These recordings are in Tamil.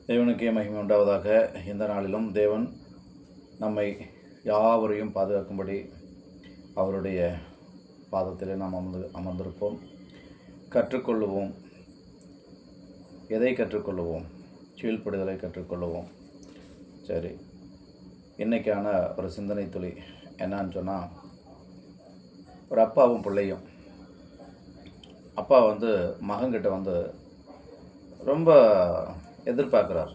தேவனுக்கே மகிமை உண்டாவதாக. இந்த நாளிலும் தேவன் நம்மை யாவரையும் பாதுகாக்கும்படி அவருடைய பாதத்திலே நாம் அமர்ந்திருப்போம். கற்றுக்கொள்ளுவோம். எதை கற்றுக்கொள்ளுவோம்? கீழ்ப்படுதலை கற்றுக்கொள்ளுவோம். சரி, இன்றைக்கான ஒரு சிந்தனை துளி என்னான்னு சொன்னால், ஒரு அப்பாவும் பிள்ளையும். அப்பா மகன்கிட்ட ரொம்ப எதிர்பார்க்குறார்.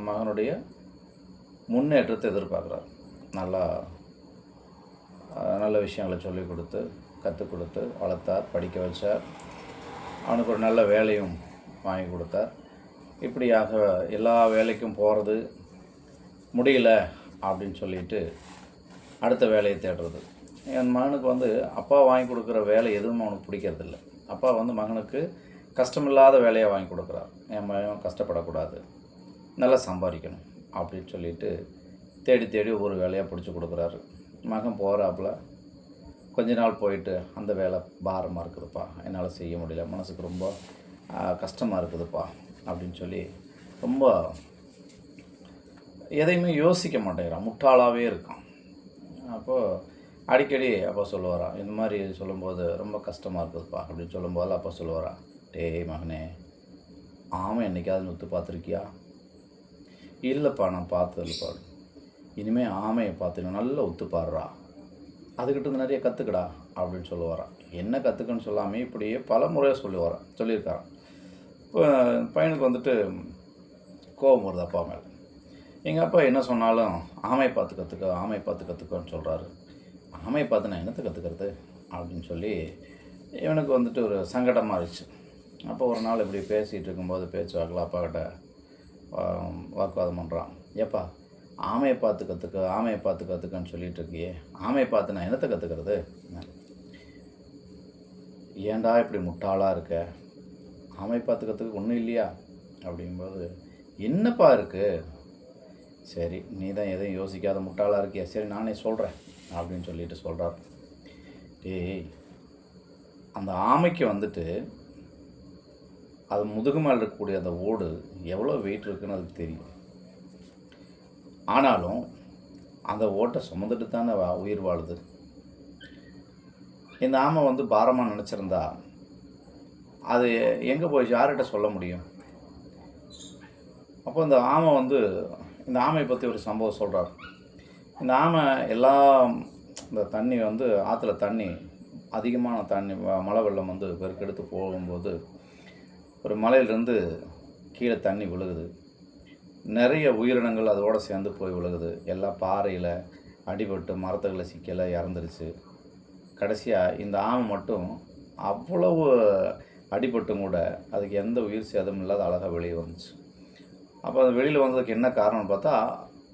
மகனுடைய முன்னேற்றத்தை எதிர்பார்க்குறார். நல்ல விஷயங்களை சொல்லிக் கொடுத்து கற்றுக் கொடுத்து வளர்த்தார், படிக்க வச்சார். அவனுக்கு ஒரு நல்ல வேலையும் வாங்கி கொடுத்தார். இப்படியாக எல்லா வேலைக்கும் போகிறது முடியல அப்படின்னு சொல்லிட்டு அடுத்த வேலையை தேடுறது. என் மகனுக்கு அப்பா வாங்கி கொடுக்குற வேலை எதுவும் அவனுக்கு பிடிக்கிறதில்ல. அப்பா மகனுக்கு கஷ்டமில்லாத வேலையை வாங்கி கொடுக்குறார். என் மகன் கஷ்டப்படக்கூடாது, நல்லா சம்பாதிக்கணும் அப்படின்னு சொல்லிட்டு தேடி தேடி ஒவ்வொரு வேலையாக பிடிச்சி கொடுக்குறாரு. மகன் போகிறாப்புல கொஞ்ச நாள் போயிட்டு, அந்த வேலை பாரமாக இருக்குதுப்பா, என்னால் செய்ய முடியல, மனசுக்கு ரொம்ப கஷ்டமாக இருக்குதுப்பா அப்படின்னு சொல்லி ரொம்ப எதையுமே யோசிக்க மாட்டேங்கிறான், முட்டாளாகவே இருக்கான். அப்போது அடிக்கடி அப்பா சொல்லுவாரான், இந்த மாதிரி சொல்லும்போது ரொம்ப கஷ்டமாக இருக்குதுப்பா அப்படின்னு சொல்லும்போது அப்பா சொல்லுவாரான், டேய் மகனே, ஆமை என்றைக்காவது நுத்து பார்த்துருக்கியா? இல்லைப்பா, நான் பார்த்ததில்லப்பா. இனிமேல் ஆமையை பார்த்து நல்லா ஒத்து பாடுறா, அதுக்கிட்ட நிறைய கற்றுக்கடா அப்படின்னு சொல்லுவாரான். என்ன கற்றுக்குன்னு சொல்லாமல் இப்படியே பல முறையாக சொல்லியிருக்காரான். இப்போ பையனுக்கு கோபம் வருது அப்பா மேலே. எங்கள் அப்பா என்ன சொன்னாலும் ஆமையை பார்த்து கற்றுக்கோன்னு சொல்கிறாரு. ஆமையை பார்த்து நான் என்னத்தை கற்றுக்கிறது அப்படின்னு சொல்லி இவனுக்கு ஒரு சங்கடமாக இருந்துச்சு. அப்போ ஒரு நாள் இப்படி பேசிகிட்டு இருக்கும்போது பேச்சுவாக்கில் அப்பா கிட்ட வாக்குவாதம் பண்ணுறான். ஏப்பா, ஆமையை பார்த்து கற்றுக்கன்னு சொல்லிகிட்டு இருக்கியே, ஆமையை பார்த்து நான் என்னத்தை கற்றுக்கிறது? ஏன்டா இப்படி முட்டாளாக இருக்க? ஆமையை பார்த்து கற்றுக்க ஒன்றும் இல்லையா அப்படிங்கும்போது, என்னப்பா இருக்குது? சரி, நீ தான் எதையும் யோசிக்காத முட்டாளாக இருக்கியா, சரி நானே சொல்கிறேன் அப்படின்னு சொல்லிட்டு சொல்கிறார். டேய், அந்த ஆமைக்கு அது முதுகு மேலே இருக்கக்கூடிய அந்த ஓடு எவ்வளோ வெயிட் இருக்குன்னு அதுக்கு தெரியும். ஆனாலும் அந்த ஓட்டை சுமந்துட்டு தானே உயிர் வாழுது. இந்த ஆமை பாரமாக நினச்சிருந்தா அது எங்கே போய் யார்கிட்ட சொல்ல முடியும்? அப்போ இந்த ஆமை இந்த ஆமையை பற்றி ஒரு சம்பவம் சொல்கிறார். இந்த ஆமை இந்த தண்ணி ஆற்றுல தண்ணி அதிகமான தண்ணி மழை வெள்ளம் பெருக்கெடுத்து போகும்போது ஒரு மலையிலேருந்து கீழே தண்ணி விழுகுது. நிறைய உயிரினங்கள் அதோடு சேர்ந்து போய் விழுகுது. எல்லாம் பாறையில் அடிபட்டு மரத்துகளை சிக்கலை இறந்துருச்சு. கடைசியாக இந்த ஆமை மட்டும் அவ்வளவு அடிபட்டும் கூட அதுக்கு எந்த உயிர் சேதமும் இல்லாத அழகாக வெளியே வந்துச்சு. அப்போ அது வெளியில் வந்ததுக்கு என்ன காரணம்னு பார்த்தா,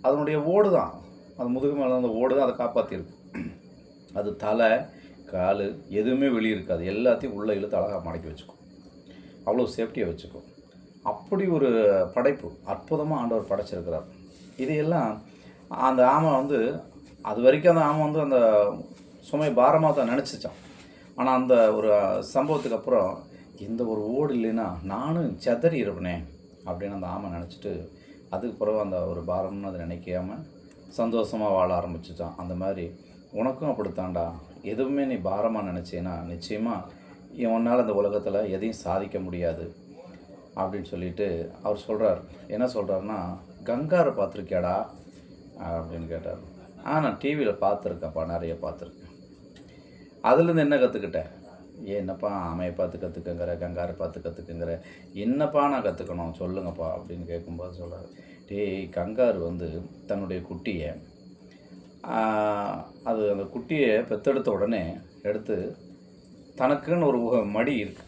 அதனுடைய ஓடு தான், அது முதுகு மேலே அந்த ஓடு தான் அதை காப்பாற்றிருக்கு. அது தலை கால் எதுவுமே வெளியே இருக்காது, எல்லாத்தையும் உள்ளே இழுத்து அழகாக மடக்கி வச்சுக்கும், அவ்வளோ சேஃப்டியாக வச்சுக்கும். அப்படி ஒரு படைப்பு அற்புதமாக ஆண்டவர் படைச்சிருக்கிறார். இதையெல்லாம் அந்த ஆமை அது வரைக்கும் அந்த ஆமை அந்த சுமை பாரமாக தான் நினச்சிச்சான். ஆனால் அந்த ஒரு சம்பவத்துக்கு அப்புறம் இந்த ஒரு ஓடு இல்லைன்னா நானும் செதறி இருப்பனே அப்படின்னு அந்த ஆமை நினச்சிட்டு அதுக்கு பிறகு அந்த ஒரு பாரம்னு அதை நினைக்காமல் சந்தோஷமாக வாழ ஆரம்பிச்சிச்சான். அந்த மாதிரி உனக்கும் அப்படித்தாண்டா, எதுவுமே நீ பாரமாக நினச்சேன்னா நிச்சயமாக உன்னால் அந்த உலகத்தில் எதையும் சாதிக்க முடியாது அப்படின்னு சொல்லிட்டு அவர் சொல்கிறார். என்ன சொல்கிறாருன்னா, கங்காரை பார்த்துருக்கியாடா அப்படின்னு கேட்டார். நான் டிவியில் பார்த்துருக்கேன்ப்பா, நிறைய பார்த்துருக்கேன். அதுலேருந்து என்ன கற்றுக்கிட்டேன்? என்னப்பா ஆமையை பார்த்து கற்றுக்கங்கிற, கங்காரை பார்த்து கற்றுக்குங்கிற, என்னப்பா நான் கற்றுக்கணும் சொல்லுங்கப்பா அப்படின்னு கேட்கும்போது சொல்கிறார், டேய், கங்காரு தன்னுடைய குட்டியை அந்த குட்டியை பெற்றெடுத்த உடனே எடுத்து தனக்குன்னு ஒரு மடி இருக்குது,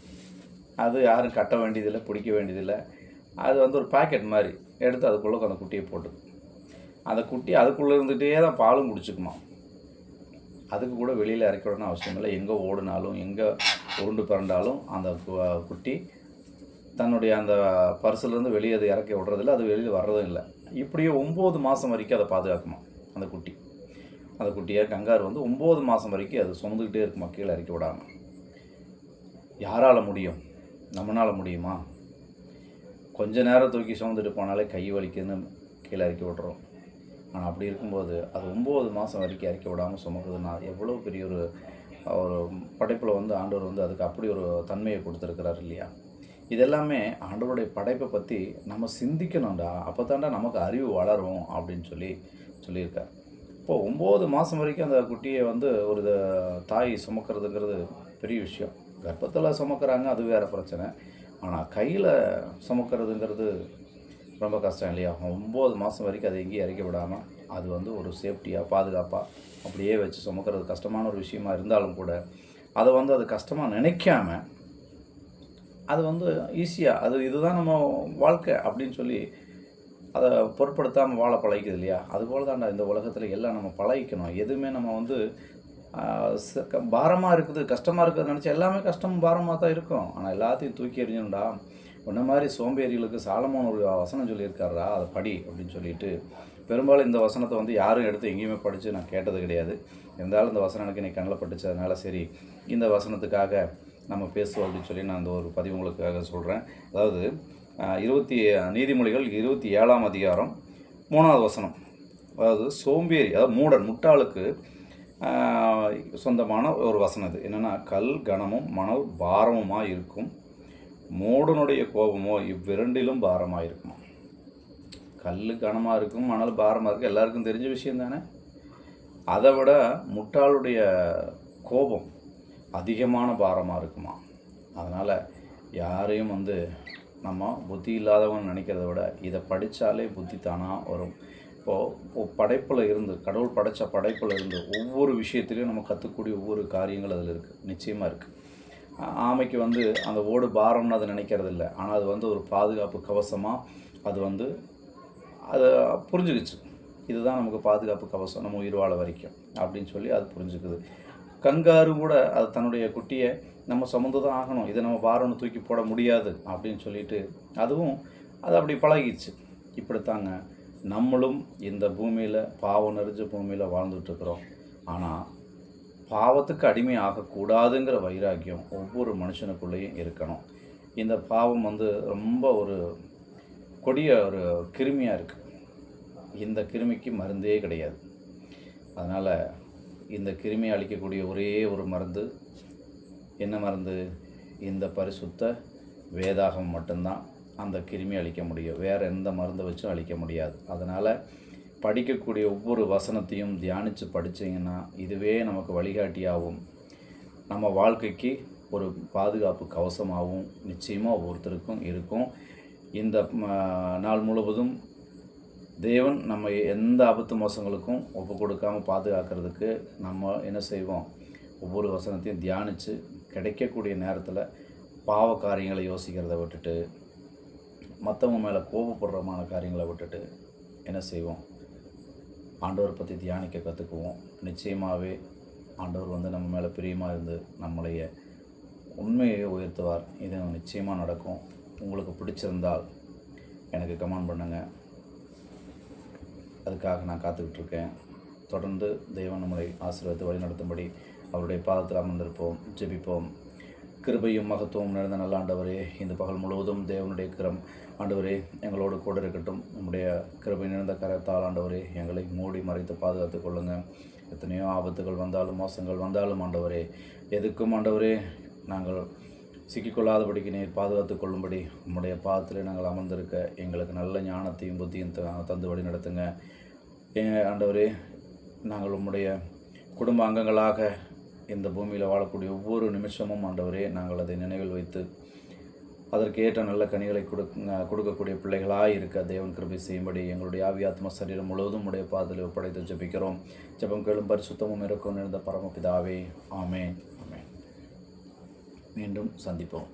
அது யாரும் கட்ட வேண்டியதில்லை, பிடிக்க வேண்டியதில்லை. அது ஒரு பாக்கெட் மாதிரி எடுத்து அதுக்குள்ளே அந்த குட்டியை போட்டு அந்த குட்டி அதுக்குள்ளே இருந்துகிட்டே தான் பாலும் குடிச்சிக்குமா. அதுக்கு கூட வெளியில் இறக்கி விடணும் அவசியம் இல்லை. எங்கே ஓடினாலும் எங்கே உருண்டு பிறண்டாலும் அந்த குட்டி தன்னுடைய அந்த பர்சிலேருந்து வெளியே அது இறக்கி விடுறதில்லை, அது வெளியில் வர்றதும் இல்லை. இப்படியே 9 மாதம் வரைக்கும் அதை பாதுகாக்குமா அந்த குட்டி. அந்த குட்டியை கங்காரு 9 மாதம் வரைக்கும் அது சுமந்துக்கிட்டே இருக்குமா, கீழே இறக்கி விடாமல். யாரால் முடியும்? நம்மளால் முடியுமா? கொஞ்ச நேரம் தூக்கி சுமந்துட்டு போனாலே கை வலிக்குன்னு கீழே இறக்கி விட்றோம். ஆனால் அப்படி இருக்கும்போது அது 9 மாதம் வரைக்கும் இறக்கி விடாமல் சுமக்குதுன்னா எவ்வளோ பெரிய ஒரு ஒரு படைப்பில் வந்து ஆண்டவர் வந்து அதுக்கு அப்படி ஒரு தன்மையை கொடுத்துருக்கிறார் இல்லையா? இதெல்லாமே ஆண்டவருடைய படைப்பை பற்றி நம்ம சிந்திக்கணும்டா, அப்போ தாண்டா நமக்கு அறிவு வளரும் அப்படின்னு சொல்லியிருக்கார். இப்போது 9 மாதம் வரைக்கும் அந்த குட்டியை வந்து ஒரு தாய் சுமக்கிறதுங்கிறது பெரிய விஷயம். கர்ப்பத்தில் சுமக்கிறாங்க, அது வேறு பிரச்சனை. ஆனால் கையில் சுமக்கிறதுங்கிறது ரொம்ப கஷ்டம் இல்லையா? 9 மாதம் வரைக்கும் அதை எங்கேயும் இறக்கி விடாமல் அது வந்து ஒரு சேஃப்டியாக பாதுகாப்பாக அப்படியே வச்சு சுமக்கிறது கஷ்டமான ஒரு விஷயமா இருந்தாலும் கூட அதை வந்து அது கஷ்டமாக நினைக்காம அது வந்து ஈஸியாக இதுதான் நம்ம வாழ்க்கை அப்படின்னு சொல்லி அதை பொருட்படுத்தாமல் வாழ பழகிக்குது இல்லையா? அதுபோல் தான்டா இந்த உலகத்தில் எல்லாம் நம்ம பழகிக்கணும். எதுவுமே நம்ம வந்து பாரமாக இருக்குது, கஷ்டமாக இருக்குது நினச்சா எல்லாமே கஷ்டம் பாரமாக தான் இருக்கும். ஆனால் எல்லாத்தையும் தூக்கி எறிஞ்சணும்டா. உன்ன மாதிரி சோம்பேறிகளுக்கு சாலமோன் ஒரு வசனம் சொல்லியிருக்காரா, அதை படி அப்படின்னு சொல்லிட்டு. பெரும்பாலும் இந்த வசனத்தை வந்து யாரும் எடுத்து எங்கேயுமே படித்து நான் கேட்டது கிடையாது. இருந்தாலும் இந்த வசனம் எனக்கு இன்னைக்கு கண்ணில் பட்டுச்சு. அதனால் சரி இந்த வசனத்துக்காக நம்ம பேசுவோம் அப்படின்னு சொல்லி நான் இந்த ஒரு பதிவு உங்களுக்காக சொல்கிறேன். அதாவது நீதிமொழிகள் 27ஆம் அதிகாரம் 3வது வசனம். அதாவது சோம்பேறி, அதாவது மூடன், முட்டாளுக்கு சொந்தமான ஒரு வசனம். இது என்னென்னா, கல் கனமும் மணல் பாரமுமாக இருக்கும், மூடனுடைய கோபமோ இவ்விரண்டிலும் பாரமாக இருக்குமா. கல் கனமாக இருக்கும், மணல் பாரமாக இருக்கும், எல்லாருக்கும் தெரிஞ்ச விஷயம் தானே. அதை விட முட்டாளுடைய கோபம் அதிகமான பாரமாக இருக்குமா. அதனால் யாரையும் வந்து நம்ம புத்தி இல்லாதவன் நினைக்கிறத விட இதை படித்தாலே புத்தி தானாக வரும். இப்போது படைப்பில் இருந்து, கடவுள் படைத்த படைப்பில் இருந்து ஒவ்வொரு விஷயத்துலையும் நம்ம கற்றுக்கூடிய ஒவ்வொரு காரியங்கள் அதில் இருக்குது, நிச்சயமாக இருக்குது. ஆமைக்கு வந்து அந்த ஓடு பாரம்னு அதை நினைக்கிறது இல்லை. ஆனால் அது வந்து ஒரு பாதுகாப்பு கவசமாக அது வந்து அதை புரிஞ்சுக்கிச்சு. இதுதான் நமக்கு பாதுகாப்பு கவசம் நம்ம உயிர் வாழ வரைக்கும் அப்படின்னு சொல்லி அது புரிஞ்சுக்குது. கங்காரு கூட அது தன்னுடைய குட்டியை நம்ம சுமந்து தான் ஆகணும், இதை நம்ம பாரம்னு தூக்கி போட முடியாது அப்படின்னு சொல்லிட்டு அதுவும் அது அப்படி பழகிடுச்சு. இப்படித்தாங்க நம்மளும் இந்த பூமியில், பாவம் நிறைஞ்ச பூமியில் வாழ்ந்துட்டுருக்குறோம். ஆனால் பாவத்துக்கு அடிமை ஆகக்கூடாதுங்கிற வைராக்கியம் ஒவ்வொரு மனுஷனுக்குள்ளேயும் இருக்கணும். இந்த பாவம் வந்து ரொம்ப ஒரு கொடிய ஒரு கிருமியாக இருக்குது. இந்த கிருமிக்கு மருந்தே கிடையாது. அதனால் இந்த கிருமியை அழிக்கக்கூடிய ஒரே ஒரு மருந்து, என்ன மருந்து? இந்த பரிசுத்த வேதாகம் மட்டும்தான் அந்த கிருமி அழிக்க முடியும். வேறு எந்த மருந்தை வச்சும் அழிக்க முடியாது. அதனால் படிக்கக்கூடிய ஒவ்வொரு வசனத்தையும் தியானித்து படித்தீங்கன்னா இதுவே நமக்கு வழிகாட்டியாகவும் நம்ம வாழ்க்கைக்கு ஒரு பாதுகாப்பு கவசமாகவும் நிச்சயமாக ஒவ்வொருத்தருக்கும் இருக்கும். இந்த நாள் முழுவதும் தேவன் நம்ம எந்த ஆபத்து மோசங்களுக்கும் ஒப்பு கொடுக்காமல் பாதுகாக்கிறதுக்கு நம்ம என்ன செய்வோம்? ஒவ்வொரு வசனத்தையும் தியானித்து கிடைக்கக்கூடிய நேரத்தில் பாவ காரியங்களை யோசிக்கிறத விட்டுட்டு, மற்றவங்க மேலே கோபப்படுறமான காரியங்களை விட்டுட்டு என்ன செய்வோம்? ஆண்டவரை பற்றி தியானிக்க கற்றுக்குவோம். நிச்சயமாகவே ஆண்டவர் வந்து நம்ம மேலே பிரியமாக இருந்து நம்மளைய உண்மையை உயர்த்துவார். இது நிச்சயமாக நடக்கும். உங்களுக்கு பிடிச்சிருந்தால் எனக்கு கமெண்ட் பண்ணுங்கள். அதுக்காக நான் காத்துக்கிட்டு இருக்கேன். தொடர்ந்து தெய்வம் நம்மளை ஆசீர்வாதத்தை வழிநடத்தும்படி அவருடைய பாதத்தில் அமர்ந்திருப்போம், ஜெபிப்போம். கிருபையும் மகத்துவம் நிறைந்த நல்ல ஆண்டவரே, இந்த பகல் முழுவதும் தேவனுடைய ஆண்டவரே எங்களோடு கூட இருக்கட்டும். நம்முடைய கிருபை நிறைந்த கரத்தால் ஆண்டவரே எங்களை மூடி மறைத்து பாதுகாத்து கொள்ளுங்கள். எத்தனையோ ஆபத்துகள் வந்தாலும் மோசங்கள் வந்தாலும் ஆண்டவரே, எதுக்கும் ஆண்டவரே நாங்கள் சிக்கிக்கொள்ளாதபடிக்கு நீர் பாதுகாத்து கொள்ளும்படி நம்முடைய பாதத்தில் நாங்கள் அமர்ந்திருக்க எங்களுக்கு நல்ல ஞானத்தையும் புத்தியும் தந்து வழி நடத்துங்க. ஆண்டவரே, நாங்கள் உம்முடைய குடும்ப அங்கங்களாக இந்த பூமியில் வாழக்கூடிய ஒவ்வொரு நிமிஷமும் ஆண்டவரே நாங்கள் அதை நினைவில் வைத்து அதற்கு ஏற்ற நல்ல கனிகளை கொடுக்கக்கூடிய பிள்ளைகளாக இருக்க தேவன் கிருபை செய்யும்படி எங்களுடைய ஆவியாத்ம சரீரம் முழுவதும் உடைய பாதத்தில் ஒப்படைத்து ஜெபிக்கிறோம். ஜெபம் கேளும் பரிசுத்தமும் இருக்கும் நிறைந்த பரமபிதாவே. ஆமென். ஆமென். மீண்டும் சந்திப்போம்.